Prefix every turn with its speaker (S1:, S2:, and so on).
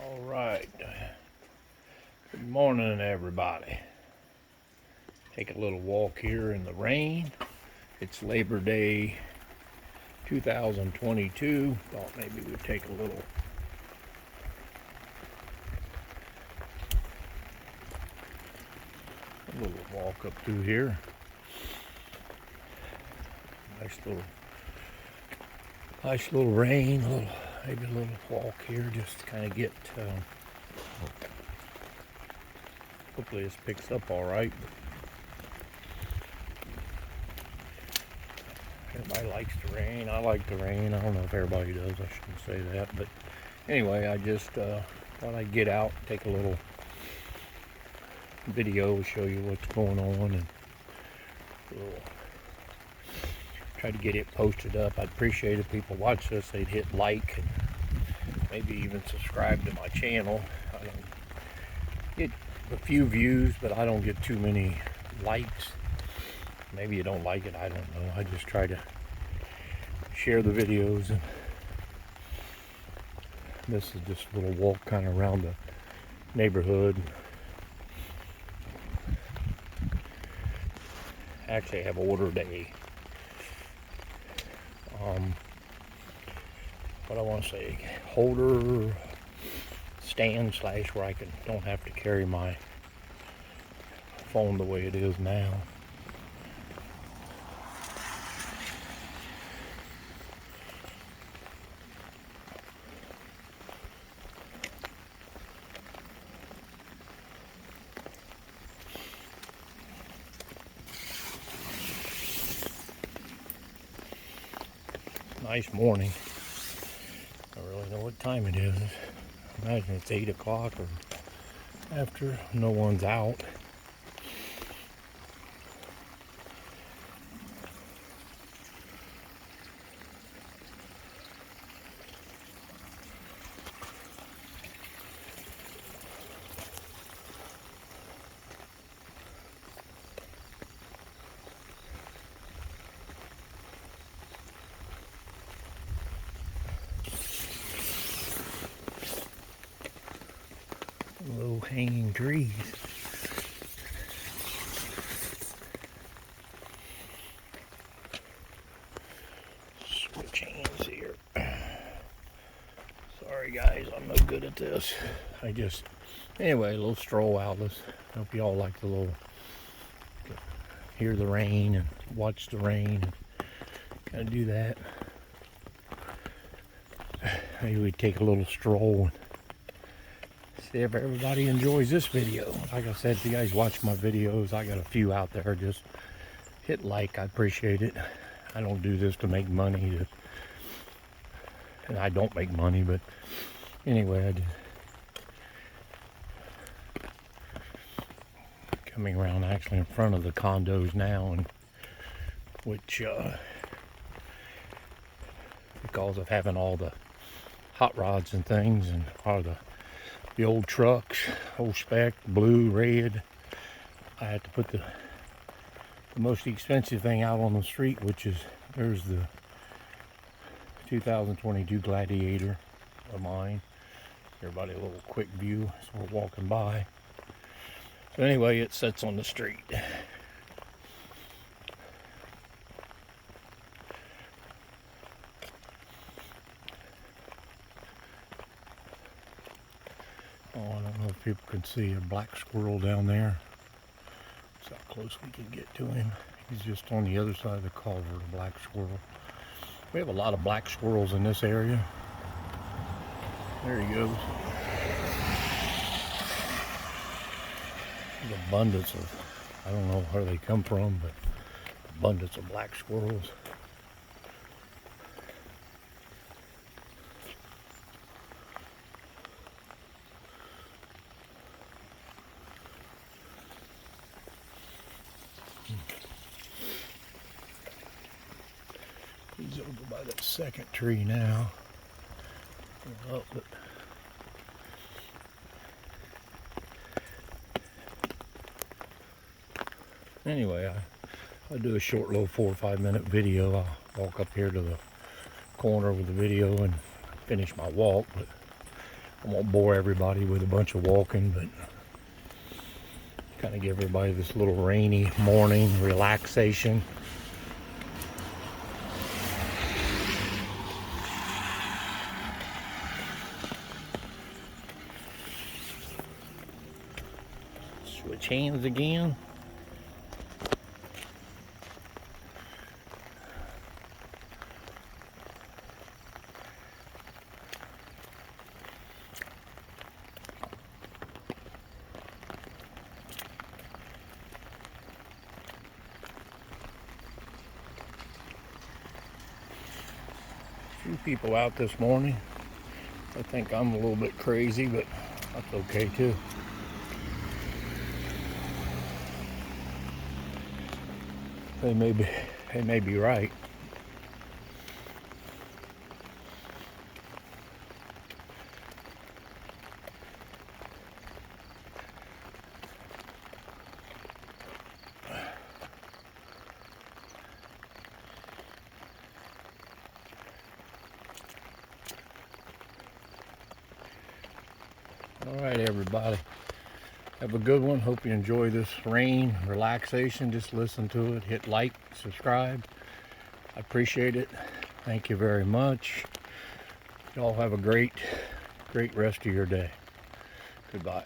S1: All right. Good morning, everybody. Take a little walk here in the rain. It's Labor Day 2022. Thought maybe we'd take a little walk up through here. Nice little rain. Maybe a little walk here, just to kind of get. Hopefully this picks up all right. Everybody likes the rain. I like the rain. I don't know if everybody does. I shouldn't say that. But anyway, I just thought I'd get out, take a little video, show you what's going on, and try to get it posted up. I'd appreciate if people watch this, they'd hit like and maybe even subscribe to my channel. I don't get a few views, but I don't get too many likes. Maybe you don't like it, I don't know. I just try to share the videos, and this is just a little walk kind of around the neighborhood. Actually, I have ordered a what I want to say, holder stand slash where I don't have to carry my phone the way it is now. Nice morning. I don't really know what time it is. I imagine it's 8 o'clock or after. No one's out. Low hanging trees. Switch hands here. Sorry guys, I'm no good at this. Anyway, a little stroll out. Hope you all like the little, hear the rain and watch the rain and kind of do that. Maybe we take a little stroll and see if everybody enjoys this video. Like I said, if you guys watch my videos, I got a few out there. Just hit like. I appreciate it. I don't do this to make money, and I don't make money, but anyway, coming around actually in front of the condos now, and which because of having all the hot rods and things, and all the old trucks, old spec, blue, red, I had to put the most expensive thing out on the street, which is, there's the 2022 Gladiator of mine. Everybody a little quick view as we're walking by. So anyway, it sits on the street. Oh, I don't know if people can see a black squirrel down there. That's how close we can get to him. He's just on the other side of the culvert, a black squirrel. We have a lot of black squirrels in this area. There he goes. There's abundance of, I don't know where they come from, but abundance of black squirrels. He's over by that second tree now. Oh, but anyway, I'll do a short little 4 or 5 minute video. I'll walk up here to the corner with the video and finish my walk. But I won't bore everybody with a bunch of walking, but kind of give everybody this little rainy morning relaxation. Switch hands again. Few people out this morning. I think I'm a little bit crazy, but that's okay too. They may be right. All right, everybody. Have a good one. Hope you enjoy this rain relaxation. Just listen to it. Hit like, subscribe. I appreciate it. Thank you very much. Y'all have a great rest of your day. Goodbye.